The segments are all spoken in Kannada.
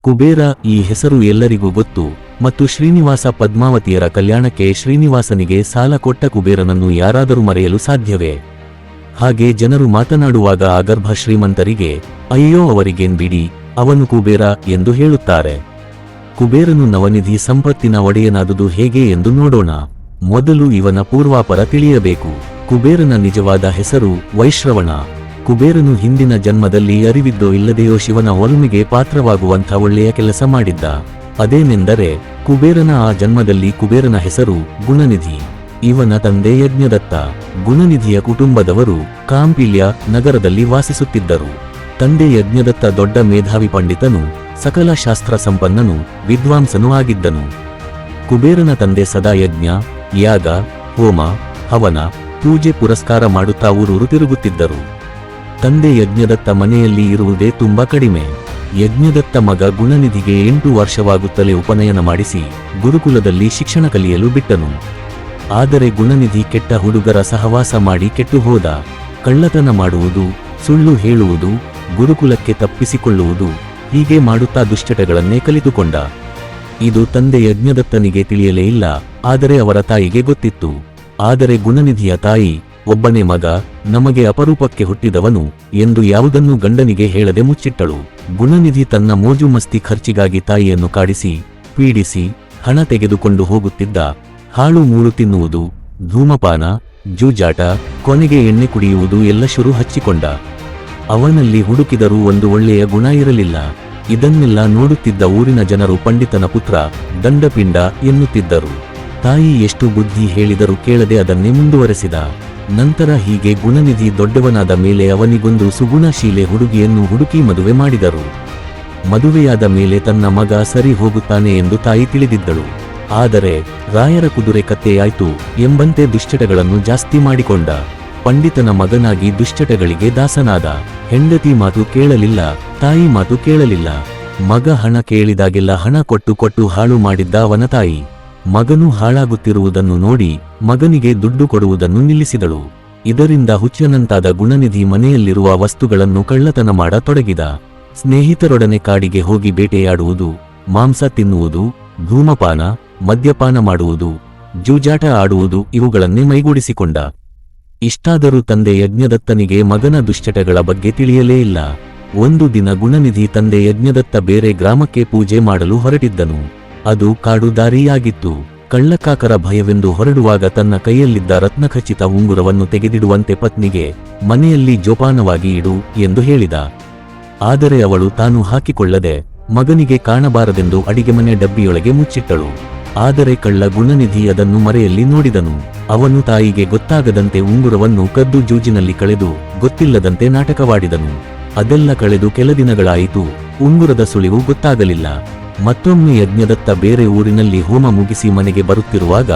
ಕುಬೇರ ಈ ಹೆಸರು ಎಲ್ಲರಿಗೂ ಗೊತ್ತು ಮತ್ತು ಶ್ರೀನಿವಾಸ ಪದ್ಮಾವತಿಯರ ಕಲ್ಯಾಣಕ್ಕೆ ಶ್ರೀನಿವಾಸನಿಗೆ ಸಾಲ ಕೊಟ್ಟ ಕುಬೇರನನ್ನು ಯಾರಾದರೂ ಮರೆಯಲು ಸಾಧ್ಯವೇ? ಹಾಗೆ ಜನರು ಮಾತನಾಡುವಾಗ ಆಗರ್ಭ ಶ್ರೀಮಂತರಿಗೆ ಅಯ್ಯೋ ಅವರಿಗೇನ್ ಬಿಡಿ, ಅವನು ಕುಬೇರ ಎಂದು ಹೇಳುತ್ತಾರೆ. ಕುಬೇರನು ನವನಿಧಿ ಸಂಪತ್ತಿನ ಒಡೆಯನಾದುದು ಹೇಗೆ ಎಂದು ನೋಡೋಣ. ಮೊದಲು ಇವನ ಪೂರ್ವಾಪರ ತಿಳಿಯಬೇಕು. ಕುಬೇರನ ನಿಜವಾದ ಹೆಸರು ವೈಶ್ರವಣ. ಕುಬೇರನು ಹಿಂದಿನ ಜನ್ಮದಲ್ಲಿ ಅರಿವಿದ್ದೋ ಇಲ್ಲದೆಯೋ ಶಿವನ ಒಲುಮೆಗೆ ಪಾತ್ರವಾಗುವಂಥ ಒಳ್ಳೆಯ ಕೆಲಸ ಮಾಡಿದ್ದ. ಅದೇನೆಂದರೆ ಕುಬೇರನ ಆ ಜನ್ಮದಲ್ಲಿ ಕುಬೇರನ ಹೆಸರು ಗುಣನಿಧಿ. ಇವನ ತಂದೆ ಯಜ್ಞದತ್ತ. ಗುಣನಿಧಿಯ ಕುಟುಂಬದವರು ಕಾಂಪಿಲ್ಯ ನಗರದಲ್ಲಿ ವಾಸಿಸುತ್ತಿದ್ದರು. ತಂದೆ ಯಜ್ಞದತ್ತ ದೊಡ್ಡ ಮೇಧಾವಿ ಪಂಡಿತನು, ಸಕಲ ಶಾಸ್ತ್ರ ಸಂಪನ್ನನು, ವಿದ್ವಾಂಸನೂ ಆಗಿದ್ದನು. ಕುಬೇರನ ತಂದೆ ಸದಾ ಯಜ್ಞ, ಯಾಗ, ಹೋಮ, ಹವನ, ಪೂಜೆ ಪುರಸ್ಕಾರ ಮಾಡುತ್ತಾ ಊರೂರು ತಿರುಗುತ್ತಿದ್ದರು. ತಂದೆ ಯಜ್ಞದತ್ತ ಮನೆಯಲ್ಲಿ ಇರುವುದೇ ತುಂಬಾ ಕಡಿಮೆ. ಯಜ್ಞದತ್ತ ಮಗ ಗುಣನಿಧಿಗೆ 8 ವರ್ಷವಾಗುತ್ತಲೇ ಉಪನಯನ ಮಾಡಿಸಿ ಗುರುಕುಲದಲ್ಲಿ ಶಿಕ್ಷಣ ಕಲಿಯಲು ಬಿಟ್ಟನು. ಆದರೆ ಗುಣನಿಧಿ ಕೆಟ್ಟ ಹುಡುಗರ ಸಹವಾಸ ಮಾಡಿ ಕೆಟ್ಟು ಹೋದ. ಕಳ್ಳತನ ಮಾಡುವುದು, ಸುಳ್ಳು ಹೇಳುವುದು, ಗುರುಕುಲಕ್ಕೆ ತಪ್ಪಿಸಿಕೊಳ್ಳುವುದು, ಹೀಗೆ ಮಾಡುತ್ತಾ ದುಶ್ಚಟಗಳನ್ನೇ ಕಲಿತುಕೊಂಡ. ಇದು ತಂದೆ ಯಜ್ಞದತ್ತನಿಗೆ ತಿಳಿಯಲೇ ಇಲ್ಲ, ಆದರೆ ಅವರ ತಾಯಿಗೆ ಗೊತ್ತಿತ್ತು. ಆದರೆ ಗುಣನಿಧಿಯ ತಾಯಿ, ಒಬ್ಬನೇ ಮಗ, ನಮಗೆ ಅಪರೂಪಕ್ಕೆ ಹುಟ್ಟಿದವನು ಎಂದು ಯಾವುದನ್ನೂ ಗಂಡನಿಗೆ ಹೇಳದೆ ಮುಚ್ಚಿಟ್ಟಳು. ಗುಣನಿಧಿ ತನ್ನ ಮೋಜು ಮಸ್ತಿ ಖರ್ಚಿಗಾಗಿ ತಾಯಿಯನ್ನು ಕಾಡಿಸಿ, ಪೀಡಿಸಿ, ಹಣ ತೆಗೆದುಕೊಂಡು ಹೋಗುತ್ತಿದ್ದ. ಹಾಳು ಮೂಳು ತಿನ್ನುವುದು, ಧೂಮಪಾನ, ಜೂಜಾಟ, ಕೊನೆಗೆ ಎಣ್ಣೆ ಕುಡಿಯುವುದು ಎಲ್ಲ ಶುರು ಹಚ್ಚಿಕೊಂಡ. ಅವನಲ್ಲಿ ಹುಡುಕಿದರೂ ಒಂದು ಒಳ್ಳೆಯ ಗುಣ ಇರಲಿಲ್ಲ. ಇದನ್ನೆಲ್ಲ ನೋಡುತ್ತಿದ್ದ ಊರಿನ ಜನರು ಪಂಡಿತನ ಪುತ್ರ, ದಂಡಪಿಂಡ ಎನ್ನುತ್ತಿದ್ದರು. ತಾಯಿ ಎಷ್ಟು ಬುದ್ಧಿ ಹೇಳಿದರೂ ಕೇಳದೆ ಅದನ್ನೇ ಮುಂದುವರೆಸಿದ. ನಂತರ ಹೀಗೆ ಗುಣನಿಧಿ ದೊಡ್ಡವನಾದ ಮೇಲೆ ಅವನಿಗೊಂದು ಸುಗುಣಶೀಲೆ ಹುಡುಗಿಯನ್ನು ಹುಡುಕಿ ಮದುವೆ ಮಾಡಿದರು. ಮದುವೆಯಾದ ಮೇಲೆ ತನ್ನ ಮಗ ಸರಿ ಹೋಗುತ್ತಾನೆ ಎಂದು ತಾಯಿ ತಿಳಿದಿದ್ದಳು. ಆದರೆ ರಾಯರ ಕುದುರೆ ಕತ್ತೆಯಾಯ್ತು ಎಂಬಂತೆ ದುಶ್ಚಟಗಳನ್ನು ಜಾಸ್ತಿ ಮಾಡಿಕೊಂಡ. ಪಂಡಿತನ ಮಗನಾಗಿ ದುಶ್ಚಟಗಳಿಗೆ ದಾಸನಾದ. ಹೆಂಡತಿ ಮಾತು ಕೇಳಲಿಲ್ಲ, ತಾಯಿ ಮಾತು ಕೇಳಲಿಲ್ಲ. ಮಗ ಹಣ ಕೇಳಿದಾಗೆಲ್ಲ ಹಣ ಕೊಟ್ಟು ಹಾಳು ಮಾಡಿದ್ದ ಅವನ ತಾಯಿ. ಮಗನು ಹಾಳಾಗುತ್ತಿರುವುದನ್ನು ನೋಡಿ ಮಗನಿಗೆ ದುಡ್ಡು ಕೊಡುವುದನ್ನು ನಿಲ್ಲಿಸಿದಳು. ಇದರಿಂದ ಹುಚ್ಚನಂತಾದ ಗುಣನಿಧಿ ಮನೆಯಲ್ಲಿರುವ ವಸ್ತುಗಳನ್ನು ಕಳ್ಳತನ ಮಾಡತೊಡಗಿದ. ಸ್ನೇಹಿತರೊಡನೆ ಕಾಡಿಗೆ ಹೋಗಿ ಬೇಟೆಯಾಡುವುದು, ಮಾಂಸ ತಿನ್ನುವುದು, ಧೂಮಪಾನ, ಮದ್ಯಪಾನ ಮಾಡುವುದು, ಜೂಜಾಟ ಆಡುವುದು ಇವುಗಳನ್ನೇ ಮೈಗೂಡಿಸಿಕೊಂಡ. ಇಷ್ಟಾದರೂ ತಂದೆ ಯಜ್ಞದತ್ತನಿಗೆ ಮಗನ ದುಶ್ಚಟಗಳ ಬಗ್ಗೆ ತಿಳಿಯಲೇ ಇಲ್ಲ. ಒಂದು ದಿನ ಗುಣನಿಧಿ ತಂದೆ ಯಜ್ಞದತ್ತ ಬೇರೆ ಗ್ರಾಮಕ್ಕೆ ಪೂಜೆ ಮಾಡಲು ಹೊರಟಿದ್ದನು. ಅದು ಕಾಡು ದಾರಿಯಾಗಿತ್ತು. ಕಳ್ಳಕಾಕರ ಭಯವೆಂದು ಹೊರಡುವಾಗ ತನ್ನ ಕೈಯಲ್ಲಿದ್ದ ರತ್ನಖಚಿತ ಉಂಗುರವನ್ನು ತೆಗೆದಿಡುವಂತೆ ಪತ್ನಿಗೆ ಮನೆಯಲ್ಲಿ ಜೋಪಾನವಾಗಿ ಇಡು ಎಂದು ಹೇಳಿದ. ಆದರೆ ಅವಳು ತಾನು ಹಾಕಿಕೊಳ್ಳದೆ ಮಗನಿಗೆ ಕಾಣಬಾರದೆಂದು ಅಡಿಗೆಮನೆ ಡಬ್ಬಿಯೊಳಗೆ ಮುಚ್ಚಿಟ್ಟಳು. ಆದರೆ ಕಳ್ಳ ಗುಣನಿಧಿ ಅದನ್ನು ಮರೆಯಲ್ಲಿ ನೋಡಿದನು. ಅವನು ತಾಯಿಗೆ ಗೊತ್ತಾಗದಂತೆ ಉಂಗುರವನ್ನು ಕದ್ದು ಜೂಜಿನಲ್ಲಿ ಕಳೆದು ಗೊತ್ತಿಲ್ಲದಂತೆ ನಾಟಕವಾಡಿದನು. ಅದೆಲ್ಲ ಕಳೆದು ಕೆಲ ದಿನಗಳಾಯಿತು. ಉಂಗುರದ ಸುಳಿವು ಗೊತ್ತಾಗಲಿಲ್ಲ. ಮತ್ತೊಮ್ಮೆ ಯಜ್ಞದತ್ತ ಬೇರೆ ಊರಿನಲ್ಲಿ ಹೋಮ ಮುಗಿಸಿ ಮನೆಗೆ ಬರುತ್ತಿರುವಾಗ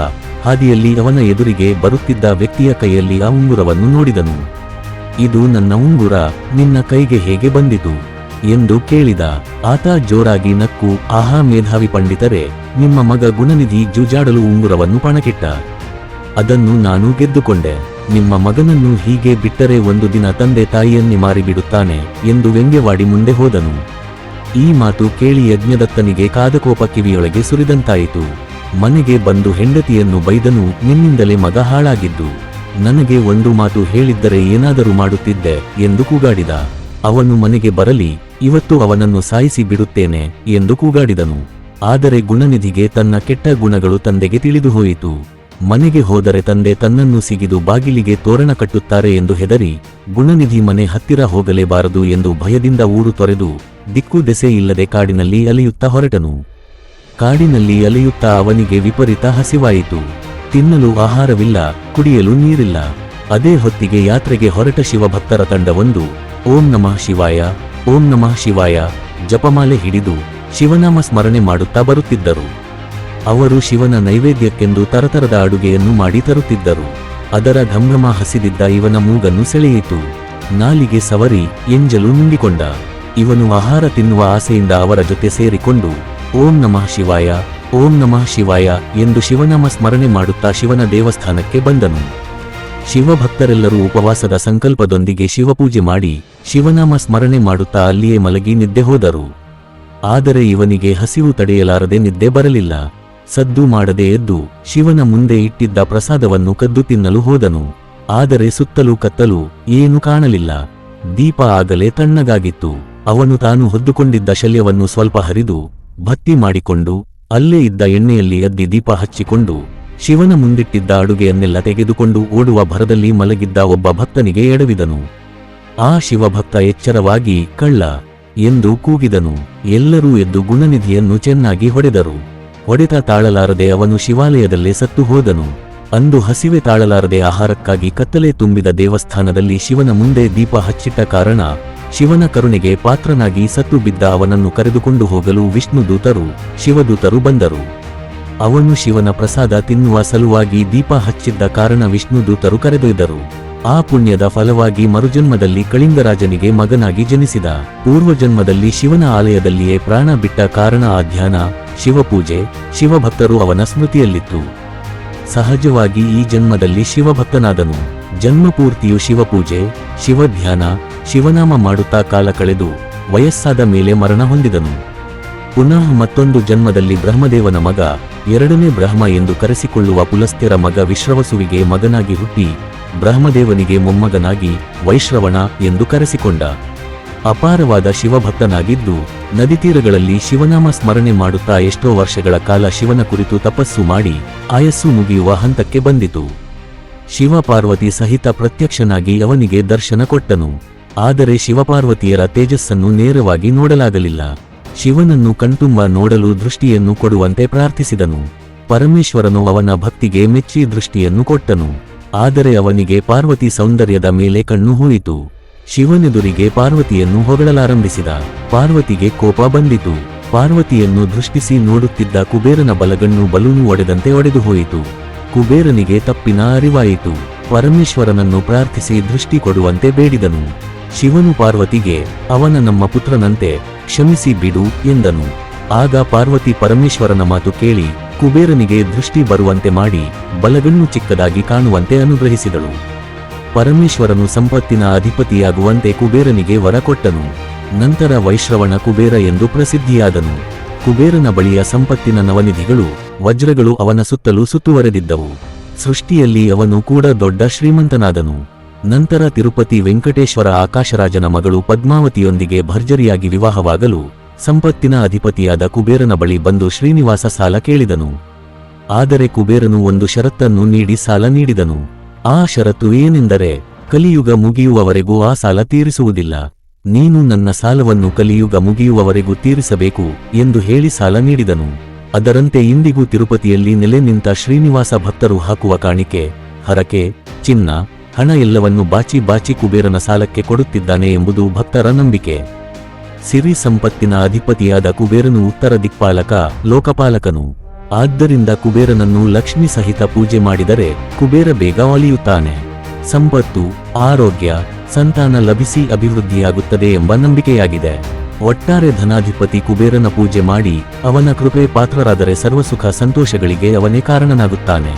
ಹಾದಿಯಲ್ಲಿ ಅವನ ಎದುರಿಗೆ ಬರುತ್ತಿದ್ದ ವ್ಯಕ್ತಿಯ ಕೈಯಲ್ಲಿ ಆ ಉಂಗುರವನ್ನು ನೋಡಿದನು. ಇದು ನನ್ನ ಉಂಗುರ, ನಿನ್ನ ಕೈಗೆ ಹೇಗೆ ಬಂದಿತು ಎಂದು ಕೇಳಿದ. ಆತ ಜೋರಾಗಿ ನಕ್ಕು, ಆಹಾ ಮೇಧಾವಿ ಪಂಡಿತರೇ, ನಿಮ್ಮ ಮಗ ಗುಣನಿಧಿ ಜೂಜಾಡಲು ಉಂಗುರವನ್ನು ಪಣಕ್ಕಿಟ್ಟ. ಅದನ್ನು ನಾನು ಗೆದ್ದುಕೊಂಡೆ. ನಿಮ್ಮ ಮಗನನ್ನು ಹೀಗೆ ಬಿಟ್ಟರೆ ಒಂದು ದಿನ ತಂದೆ ತಾಯಿಯನ್ನೇ ಮಾರಿಬಿಡುತ್ತಾನೆ ಎಂದು ವ್ಯಂಗ್ಯವಾಡಿ ಮುಂದೆ ಹೋದನು. ಈ ಮಾತು ಕೇಳಿ ಯಜ್ಞದತ್ತನಿಗೆ ಕಾದಕೋಪ ಕಿವಿಯೊಳಗೆ ಸುರಿದಂತಾಯಿತು. ಮನೆಗೆ ಬಂದು ಹೆಂಡತಿಯನ್ನು ಬೈದನು, ನಿನ್ನಿಂದಲೇ ಮಗ ಹಾಳಾಗಿದ್ದು, ನನಗೆ ಒಂದು ಮಾತು ಹೇಳಿದ್ದರೆ ಏನಾದರೂ ಮಾಡುತ್ತಿದ್ದೆ ಎಂದು ಕೂಗಾಡಿದ. ಅವನು ಮನೆಗೆ ಬರಲಿ, ಇವತ್ತು ಅವನನ್ನು ಸಾಯಿಸಿ ಬಿಡುತ್ತೇನೆ ಎಂದು ಕೂಗಾಡಿದನು. ಆದರೆ ಗುಣನಿಧಿಗೆ ತನ್ನ ಕೆಟ್ಟ ಗುಣಗಳು ತಂದೆಗೆ ತಿಳಿದು ಹೋಯಿತು. ಮನೆಗೆ ಹೋದರೆ ತಂದೆ ತನ್ನನ್ನು ಸಿಗಿದು ಬಾಗಿಲಿಗೆ ತೋರಣ ಕಟ್ಟುತ್ತಾರೆ ಎಂದು ಹೆದರಿ ಗುಣನಿಧಿ ಮನೆ ಹತ್ತಿರ ಹೋಗಲೇಬಾರದು ಎಂದು ಭಯದಿಂದ ಊರು ತೊರೆದು ದಿಕ್ಕು ದೆಸೆ ಇಲ್ಲದೆ ಕಾಡಿನಲ್ಲಿ ಅಲೆಯುತ್ತಾ ಹೊರಟನು. ಕಾಡಿನಲ್ಲಿ ಅಲೆಯುತ್ತಾ ಅವನಿಗೆ ವಿಪರೀತ ಹಸಿವಾಯಿತು. ತಿನ್ನಲು ಆಹಾರವಿಲ್ಲ, ಕುಡಿಯಲು ನೀರಿಲ್ಲ. ಅದೇ ಹೊತ್ತಿಗೆ ಯಾತ್ರೆಗೆ ಹೊರಟ ಶಿವಭಕ್ತರ ತಂಡವೊಂದು ಓಂ ನಮಃ ಶಿವಾಯ, ಓಂ ನಮಃ ಶಿವಾಯ ಜಪಮಾಲೆ ಹಿಡಿದು ಶಿವನಾಮ ಸ್ಮರಣೆ ಮಾಡುತ್ತಾ ಬರುತ್ತಿದ್ದರು. ಅವರು ಶಿವನ ನೈವೇದ್ಯಕ್ಕೆಂದು ತರತರದ ಅಡುಗೆಯನ್ನು ಮಾಡಿ ತರುತ್ತಿದ್ದರು. ಅದರ ಘಮಘಮ ಹಸಿದಿದ್ದ ಇವನ ಮೂಗನ್ನು ಸೆಳೆಯಿತು. ನಾಲಿಗೆ ಸವರಿ ಎಂಜಲು ನುಂಗಿಕೊಂಡ. ಇವನು ಆಹಾರ ತಿನ್ನುವ ಆಸೆಯಿಂದ ಅವರ ಜೊತೆ ಸೇರಿಕೊಂಡು ಓಂ ನಮಃ ಶಿವಾಯ, ಓಂ ನಮಃ ಶಿವಾಯ ಎಂದು ಶಿವನಾಮ ಸ್ಮರಣೆ ಮಾಡುತ್ತಾ ಶಿವನ ದೇವಸ್ಥಾನಕ್ಕೆ ಬಂದನು. ಶಿವಭಕ್ತರೆಲ್ಲರೂ ಉಪವಾಸದ ಸಂಕಲ್ಪದೊಂದಿಗೆ ಶಿವಪೂಜೆ ಮಾಡಿ ಶಿವನಾಮ ಸ್ಮರಣೆ ಮಾಡುತ್ತಾ ಅಲ್ಲಿಯೇ ಮಲಗಿ ನಿದ್ದೆ ಹೋದರು. ಆದರೆ ಇವನಿಗೆ ಹಸಿವು ತಡೆಯಲಾರದೆ ನಿದ್ದೆ ಬರಲಿಲ್ಲ. ಸದ್ದು ಮಾಡದೆ ಎದ್ದು ಶಿವನ ಮುಂದೆ ಇಟ್ಟಿದ್ದ ಪ್ರಸಾದವನ್ನು ಕದ್ದು ತಿನ್ನಲು ಹೋದನು. ಆದರೆ ಸುತ್ತಲೂ ಕತ್ತಲು, ಏನೂ ಕಾಣಲಿಲ್ಲ. ದೀಪ ಆಗಲೇ ತಣ್ಣಗಾಗಿತ್ತು. ಅವನು ತಾನು ಹೊದ್ದುಕೊಂಡಿದ್ದ ಶಲ್ಯವನ್ನು ಸ್ವಲ್ಪ ಹರಿದು ಭತ್ತಿ ಮಾಡಿಕೊಂಡು ಅಲ್ಲೇ ಇದ್ದ ಎಣ್ಣೆಯಲ್ಲಿ ಅದ್ದಿ ದೀಪ ಹಚ್ಚಿಕೊಂಡು ಶಿವನ ಮುಂದಿಟ್ಟಿದ್ದ ಅಡುಗೆಯನ್ನೆಲ್ಲ ತೆಗೆದುಕೊಂಡು ಓಡುವ ಭರದಲ್ಲಿ ಮಲಗಿದ್ದ ಒಬ್ಬ ಭಕ್ತನಿಗೆ ಎಡವಿದನು. ಆ ಶಿವಭಕ್ತ ಎಚ್ಚರವಾಗಿ ಕಳ್ಳ ಎಂದು ಕೂಗಿದನು. ಎಲ್ಲರೂ ಎದ್ದು ಗುಣನಿಧಿಯನ್ನು ಚೆನ್ನಾಗಿ ಹೊಡೆದರು. ಹೊಡೆತ ತಾಳಲಾರದೆ ಅವನು ಶಿವಾಲಯದಲ್ಲೇ ಸತ್ತು ಹೋದನು. ಅಂದು ಹಸಿವೆ ತಾಳಲಾರದೆ ಆಹಾರಕ್ಕಾಗಿ ಕತ್ತಲೆ ತುಂಬಿದ ದೇವಸ್ಥಾನದಲ್ಲಿ ಶಿವನ ಮುಂದೆ ದೀಪ ಹಚ್ಚಿಟ್ಟ ಕಾರಣ ಶಿವನ ಕರುಣೆಗೆ ಪಾತ್ರನಾಗಿ ಸತ್ತು ಬಿದ್ದ ಅವನನ್ನು ಕರೆದುಕೊಂಡು ಹೋಗಲು ವಿಷ್ಣುದೂತರು ಶಿವದೂತರು ಬಂದರು. ಅವನು ಶಿವನ ಪ್ರಸಾದ ತಿನ್ನುವ ಸಲುವಾಗಿ ದೀಪ ಹಚ್ಚಿದ್ದ ಕಾರಣ ವಿಷ್ಣುದೂತರು ಕರೆದೊಯ್ದರು. ಆ ಪುಣ್ಯದ ಫಲವಾಗಿ ಮರುಜನ್ಮದಲ್ಲಿ ಕಳಿಂಗರಾಜನಿಗೆ ಮಗನಾಗಿ ಜನಿಸಿದ. ಪೂರ್ವಜನ್ಮದಲ್ಲಿ ಶಿವನ ಆಲಯದಲ್ಲಿಯೇ ಪ್ರಾಣ ಬಿಟ್ಟ ಕಾರಣ ಆ ಧ್ಯಾನ, ಶಿವಪೂಜೆ, ಶಿವಭಕ್ತರು ಅವನ ಸ್ಮೃತಿಯಲ್ಲಿತ್ತು. ಸಹಜವಾಗಿ ಈ ಜನ್ಮದಲ್ಲಿ ಶಿವಭಕ್ತನಾದನು. ಜನ್ಮಪೂರ್ತಿಯು ಶಿವಪೂಜೆ, ಶಿವಧ್ಯಾನ, ಶಿವನಾಮ ಮಾಡುತ್ತಾ ಕಾಲ ಕಳೆದು ವಯಸ್ಸಾದ ಮೇಲೆ ಮರಣ ಹೊಂದಿದನು. ಪುನಃ ಮತ್ತೊಂದು ಜನ್ಮದಲ್ಲಿ ಬ್ರಹ್ಮದೇವನ ಮಗ, ಎರಡನೇ ಬ್ರಹ್ಮ ಎಂದು ಕರೆಸಿಕೊಳ್ಳುವ ಪುಲಸ್ತ್ಯರ ಮಗ ವಿಶ್ರವಸುವಿಗೆ ಮಗನಾಗಿ ಹುಟ್ಟಿ ಬ್ರಹ್ಮದೇವನಿಗೆ ಮೊಮ್ಮಗನಾಗಿ ವೈಶ್ರವಣ ಎಂದು ಕರೆಸಿಕೊಂಡ. ಅಪಾರವಾದ ಶಿವಭಕ್ತನಾಗಿದ್ದು ನದಿತೀರಗಳಲ್ಲಿ ಶಿವನಾಮ ಸ್ಮರಣೆ ಮಾಡುತ್ತಾ ಎಷ್ಟೋ ವರ್ಷಗಳ ಕಾಲ ಶಿವನ ಕುರಿತು ತಪಸ್ಸು ಮಾಡಿ ಆಯಸ್ಸು ಮುಗಿಯುವ ಹಂತಕ್ಕೆ ಬಂದಿತು. ಶಿವಪಾರ್ವತಿ ಸಹಿತ ಪ್ರತ್ಯಕ್ಷನಾಗಿ ಅವನಿಗೆ ದರ್ಶನ ಕೊಟ್ಟನು. ಆದರೆ ಶಿವಪಾರ್ವತಿಯರ ತೇಜಸ್ಸನ್ನು ನೇರವಾಗಿ ನೋಡಲಾಗಲಿಲ್ಲ. ಶಿವನನ್ನು ಕಣ್ತುಂಬ ನೋಡಲು ದೃಷ್ಟಿಯನ್ನು ಕೊಡುವಂತೆ ಪ್ರಾರ್ಥಿಸಿದನು. ಪರಮೇಶ್ವರನು ಅವನ ಭಕ್ತಿಗೆ ಮೆಚ್ಚಿ ದೃಷ್ಟಿಯನ್ನು ಕೊಟ್ಟನು. ಆದರೆ ಅವನಿಗೆ ಪಾರ್ವತಿ ಸೌಂದರ್ಯದ ಮೇಲೆ ಕಣ್ಣು ಹೋಯಿತು. ಶಿವನೆದುರಿಗೆ ಪಾರ್ವತಿಯನ್ನು ಹೊಗಳಲಾರಂಭಿಸಿದ. ಪಾರ್ವತಿಗೆ ಕೋಪ ಬಂದಿತು. ಪಾರ್ವತಿಯನ್ನು ದೃಷ್ಟಿಸಿ ನೋಡುತ್ತಿದ್ದ ಕುಬೇರನ ಬಲಗಣ್ಣು ಬಲೂನು ಒಡೆದಂತೆ ಒಡೆದು ಹೋಯಿತು. ಕುಬೇರನಿಗೆ ತಪ್ಪಿನ ಅರಿವಾಯಿತು. ಪರಮೇಶ್ವರನನ್ನು ಪ್ರಾರ್ಥಿಸಿ ದೃಷ್ಟಿ ಕೊಡುವಂತೆ ಬೇಡಿದನು. ಶಿವನು ಪಾರ್ವತಿಗೆ, ಅವನ ನಮ್ಮ ಪುತ್ರನಂತೆ, ಕ್ಷಮಿಸಿ ಬಿಡು ಎಂದನು. ಆಗ ಪಾರ್ವತಿ ಪರಮೇಶ್ವರನ ಮಾತು ಕೇಳಿ ಕುಬೇರನಿಗೆ ದೃಷ್ಟಿ ಬರುವಂತೆ ಮಾಡಿ ಬಲಗಣ್ಣು ಚಿಕ್ಕದಾಗಿ ಕಾಣುವಂತೆ ಅನುಗ್ರಹಿಸಿದಳು. ಪರಮೇಶ್ವರನು ಸಂಪತ್ತಿನ ಅಧಿಪತಿಯಾಗುವಂತೆ ಕುಬೇರನಿಗೆ ವರ ಕೊಟ್ಟನು. ನಂತರ ವೈಶ್ರವಣ ಕುಬೇರ ಎಂದು ಪ್ರಸಿದ್ಧಿಯಾದನು. ಕುಬೇರನ ಬಳಿಯ ಸಂಪತ್ತಿನ ನವನಿಧಿಗಳು, ವಜ್ರಗಳು ಅವನ ಸುತ್ತಲೂ ಸುತ್ತುವರೆದಿದ್ದವು. ಸೃಷ್ಟಿಯಲ್ಲಿ ಅವನು ಕೂಡ ದೊಡ್ಡ ಶ್ರೀಮಂತನಾದನು. ನಂತರ ತಿರುಪತಿ ವೆಂಕಟೇಶ್ವರ ಆಕಾಶರಾಜನ ಮಗಳು ಪದ್ಮಾವತಿಯೊಂದಿಗೆ ಭರ್ಜರಿಯಾಗಿ ವಿವಾಹವಾಗಲು ಸಂಪತ್ತಿನ ಅಧಿಪತಿಯಾದ ಕುಬೇರನ ಬಳಿ ಬಂದು ಶ್ರೀನಿವಾಸ ಸಾಲ ಕೇಳಿದನು. ಆದರೆ ಕುಬೇರನು ಒಂದು ಷರತ್ತನ್ನು ನೀಡಿ ಸಾಲ ನೀಡಿದನು. ಆ ಷರತ್ತು ಏನೆಂದರೆ, ಕಲಿಯುಗ ಮುಗಿಯುವವರೆಗೂ ಆ ಸಾಲ ತೀರಿಸುವುದಿಲ್ಲ. ನೀನು ನನ್ನ ಸಾಲವನ್ನು ಕಲಿಯುಗ ಮುಗಿಯುವವರೆಗೂ ತೀರಿಸಬೇಕು ಎಂದು ಹೇಳಿ ಸಾಲ ನೀಡಿದನು. ಅದರಂತೆ ಇಂದಿಗೂ ತಿರುಪತಿಯಲ್ಲಿ ನೆಲೆ ನಿಂತ ಶ್ರೀನಿವಾಸ ಭಕ್ತರು ಹಾಕುವ ಕಾಣಿಕೆ, ಹರಕೆ, ಚಿನ್ನ, ಹಣ ಎಲ್ಲವನ್ನು ಬಾಚಿ ಬಾಚಿ ಕುಬೇರನ ಸಾಲಕ್ಕೆ ಕೊಡುತ್ತಿದ್ದಾನೆ ಎಂಬುದು ಭಕ್ತರ ನಂಬಿಕೆ. ಸಿರಿ ಸಂಪತ್ತಿನ ಅಧಿಪತಿಯಾದ ಕುಬೇರನು ಉತ್ತರ ದಿಕ್ಪಾಲಕ, ಲೋಕಪಾಲಕನು. ಆದ್ದರಿಂದ ಕುಬೇರನನ್ನು ಲಕ್ಷ್ಮಿ ಸಹಿತ ಪೂಜೆ ಮಾಡಿದರೆ ಕುಬೇರ ಬೇಗ ಒಲಿಯುತ್ತಾನೆ. ಸಂಪತ್ತು, ಆರೋಗ್ಯ, ಸಂತಾನ ಲಭಿಸಿ ಅಭಿವೃದ್ಧಿಯಾಗುತ್ತದೆ ಎಂಬ ನಂಬಿಕೆಯಾಗಿದೆ. ಒಟ್ಟಾರೆ ಧನಾಧಿಪತಿ ಕುಬೇರನ ಪೂಜೆ ಮಾಡಿ ಅವನ ಕೃಪೆ ಪಾತ್ರರಾದರೆ ಸರ್ವಸುಖ ಸಂತೋಷಗಳಿಗೆ ಅವನೇ ಕಾರಣನಾಗುತ್ತಾನೆ.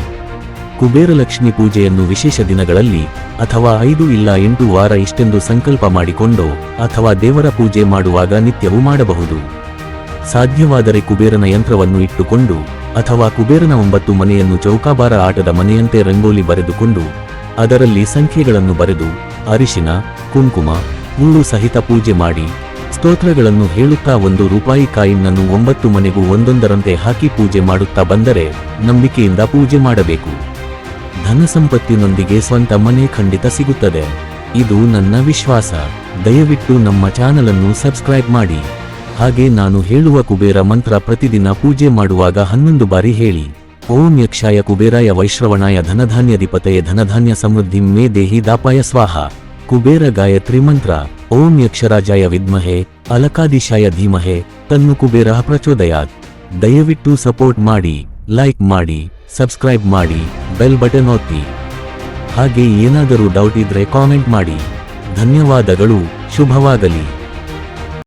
ಕುಬೇರಲಕ್ಷ್ಮಿ ಪೂಜೆಯನ್ನು ವಿಶೇಷ ದಿನಗಳಲ್ಲಿ ಅಥವಾ 5 ಇಲ್ಲ 8 ವಾರ ಇಷ್ಟೆಂದು ಸಂಕಲ್ಪ ಮಾಡಿಕೊಂಡು ಅಥವಾ ದೇವರ ಪೂಜೆ ಮಾಡುವಾಗ ನಿತ್ಯವೂ ಮಾಡಬಹುದು. ಸಾಧ್ಯವಾದರೆ ಕುಬೇರನ ಯಂತ್ರವನ್ನು ಇಟ್ಟುಕೊಂಡು ಅಥವಾ ಕುಬೇರನ 9 ಮನೆಯನ್ನು ಚೌಕಾಬಾರ ಆಟದ ಮನೆಯಂತೆ ರಂಗೋಲಿ ಬರೆದುಕೊಂಡು ಅದರಲ್ಲಿ ಸಂಖ್ಯೆಗಳನ್ನು ಬರೆದು ಅರಿಶಿನ, ಕುಂಕುಮ, ಮುಳ್ಳು ಸಹಿತ ಪೂಜೆ ಮಾಡಿ ಸ್ತೋತ್ರಗಳನ್ನು ಹೇಳುತ್ತಾ 1 ರೂಪಾಯಿ ಕಾಯಿನ್ನನ್ನು 9 ಮನೆಗೂ ಒಂದೊಂದರಂತೆ ಹಾಕಿ ಪೂಜೆ ಮಾಡುತ್ತಾ ಬಂದರೆ ನಂಬಿಕೆಯಿಂದ ಪೂಜೆ ಮಾಡಬೇಕು. ಧನಸಂಪತ್ತಿನೊಂದಿಗೆ ಸ್ವಂತ ಮನೆ ಖಂಡಿತ ಸಿಗುತ್ತದೆ. ಇದು ನನ್ನ ವಿಶ್ವಾಸ. ದಯವಿಟ್ಟು ನಮ್ಮ ಚಾನಲನ್ನು ಸಬ್ಸ್ಕ್ರೈಬ್ ಮಾಡಿ. ಹಾಗೆ ನಾನು ಹೇಳುವ ಕುಬೇರ ಮಂತ್ರ ಪ್ರತಿದಿನ ಪೂಜೆ ಮಾಡುವಾಗ 11 ಬಾರಿ ಹೇಳಿ. ಓಂ ಯಕ್ಷಾಯ ಕುಬೇರಾಯ ವೈಶ್ರವಣಾಯ ಧನಧಾನ್ಯಧಿಪತಯೇ ಧನಧಾನ್ಯ ಸಮೃದ್ಧಿಂ ಮೇ ದೇಹಿ ದಾಪಾಯ ಸ್ವಾಹ. ಕುಬೇರ ಗಾಯತ್ರಿ ಮಂತ್ರ. ಓಂ ಯಕ್ಷರಾಜಾಯ ವಿದ್ಮಹೆ ಅಲಕಾದಿಶಾಯ ಧೀಮಹೆ ತನ್ನು ಕುಬೇರ ಪ್ರಚೋದಯಾತ್. ದಯವಿಟ್ಟು ಸಪೋರ್ಟ್ ಮಾಡಿ, ಲೈಕ್ ಮಾಡಿ, ಸಬ್ಸ್ಕ್ರೈಬ್ ಮಾಡಿ, ಬೆಲ್ ಬಟನ್ ಒತ್ತಿ. ಹಾಗೆ ಏನಾದರೂ ಡೌಟ್ ಇದ್ರೆ ಕಾಮೆಂಟ್ ಮಾಡಿ. ಧನ್ಯವಾದಗಳು. ಶುಭವಾಗಲಿ.